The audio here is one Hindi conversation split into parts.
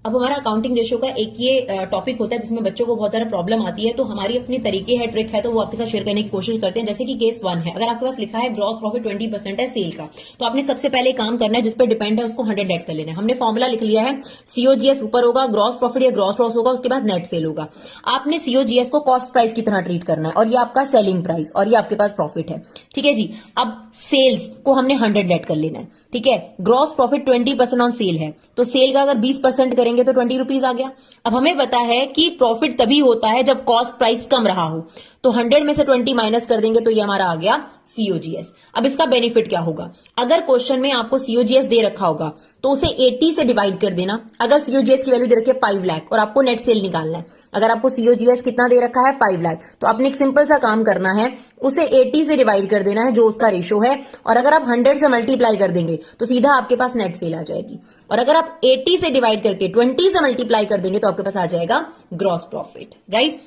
अब हमारा अकाउंटिंग रेशियो का एक ये टॉपिक होता है जिसमें बच्चों को बहुत ज्यादा प्रॉब्लम आती है, तो हमारी अपनी तरीके है, ट्रिक है, तो वो आपके साथ शेयर करने की कोशिश करते हैं। जैसे कि केस 1 है, अगर आपके पास लिखा है ग्रॉस प्रॉफिट 20% है सेल का, तो आपने सबसे पहले काम करना है, जिस पर डिपेंड है उसको 100 ऐड कर लेना है। हमने फॉर्मूला लिख लिया है, सीओजीएस ऊपर होगा, ग्रॉस प्रॉफिट या ग्रॉस लॉस होगा, उसके बाद नेट सेल होगा। आपने सीओजीएस को कॉस्ट प्राइस की तरह ट्रीट करना है, और ये आपका सेलिंग प्राइस, और ये आपके पास प्रॉफिट है। ठीक है जी। अब सेल्स को हमने 100 ऐड कर लेना है। ठीक है, ग्रॉस प्रॉफिट 20% ऑन सेल है, तो सेल का अगर 20% करेंगे तो 20 रुपीज आ गया। अब हमें पता है कि प्रॉफिट तभी होता है जब कॉस्ट प्राइस कम रहा हो, तो 100 में से 20 माइनस कर देंगे तो ये हमारा आ गया सीओजीएस। अब इसका बेनिफिट क्या होगा, अगर क्वेश्चन में आपको सीओजीएस दे रखा होगा तो उसे 80 से डिवाइड कर देना। अगर सीओजीएस की वैल्यू दे रखी है 5 लाख और आपको नेट सेल निकालना है, अगर आपको सीओजीएस कितना दे रखा है 5 लाख, तो आपने एक सिंपल सा काम करना है, उसे 80 से डिवाइड कर देना है जो उसका रेशो है, और अगर आप 100 से मल्टीप्लाई कर देंगे तो सीधा आपके पास नेट सेल आ जाएगी। और अगर आप 80 से डिवाइड करके 20 से मल्टीप्लाई कर देंगे तो आपके पास आ जाएगा ग्रॉस प्रॉफिट। राइट।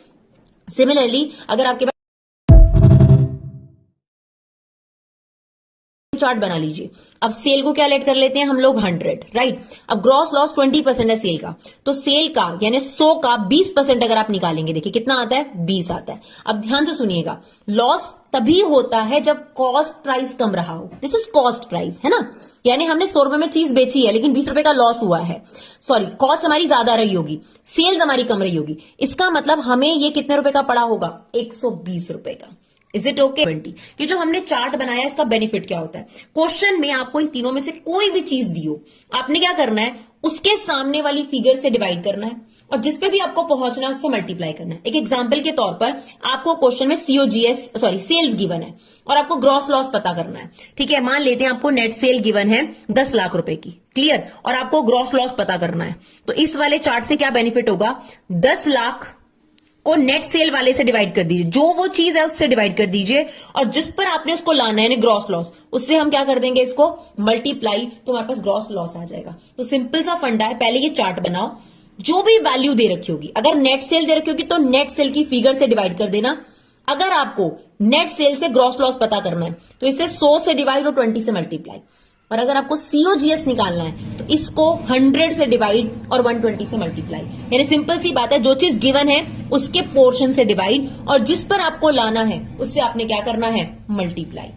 सिमिलरली अगर आपके चार्ट बना लीजिए। अब सेल को क्या लेट कर लेते हैं हम लोग 100, राइट। अब ग्रॉस लॉस 20% है सेल का, तो सेल का यानी 100 का 20% अगर आप निकालेंगे, देखिए कितना आता है, 20 आता है। अब ध्यान से सुनिएगा, लॉस तभी होता है जब कॉस्ट प्राइस कम रहा हो। दिस इज कॉस्ट प्राइस, है ना, यानी हमने 100 रुपए में चीज बेची है लेकिन 20 रुपए का लॉस हुआ है। सॉरी, कॉस्ट हमारी ज्यादा रही होगी, सेल्स हमारी कम रही होगी। इसका मतलब हमें ये कितने रुपए का पड़ा होगा, 120 रुपए का। Is it okay? 20। ये जो हमने चार्ट बनाया इसका बेनिफिट क्या होता है, क्वेश्चन में आपको इन तीनों में से कोई भी चीज दी हो, आपने क्या करना है, उसके सामने वाली फिगर से डिवाइड करना है, और जिस पे भी आपको पहुंचना है उससे मल्टीप्लाई करना है। एक एग्जांपल के तौर पर आपको क्वेश्चन में सेल्स गिवन है और आपको ग्रॉस लॉस पता करना है। ठीक है, मान लेते हैं आपको नेट सेल गिवन है 10 लाख रुपए की, क्लियर, और आपको ग्रॉस लॉस पता करना है। तो इस वाले चार्ट से क्या बेनिफिट होगा, 10 लाख को नेट सेल वाले से डिवाइड कर दीजिए, जो वो चीज है उससे डिवाइड कर दीजिए, और जिस पर आपने उसको लाना है ग्रॉस लॉस, उससे हम क्या कर देंगे, इसको मल्टीप्लाई, तो हमारे पास ग्रॉस लॉस आ जाएगा। तो सिंपल सा फंडा है, पहले ये चार्ट बनाओ, जो भी वैल्यू दे रखी होगी, अगर नेट सेल दे रखी होगी तो नेट सेल की फिगर से डिवाइड कर देना। अगर आपको नेट सेल से ग्रॉस लॉस पता करना है तो इसे 100 से डिवाइड और 20 से मल्टीप्लाई, और अगर आपको सीओजीएस निकालना है तो इसको 100 से डिवाइड और 120 से मल्टीप्लाई। यानी सिंपल सी बात है, जो चीज गिवन है उसके पोर्शन से डिवाइड, और जिस पर आपको लाना है उससे आपने क्या करना है, मल्टीप्लाई।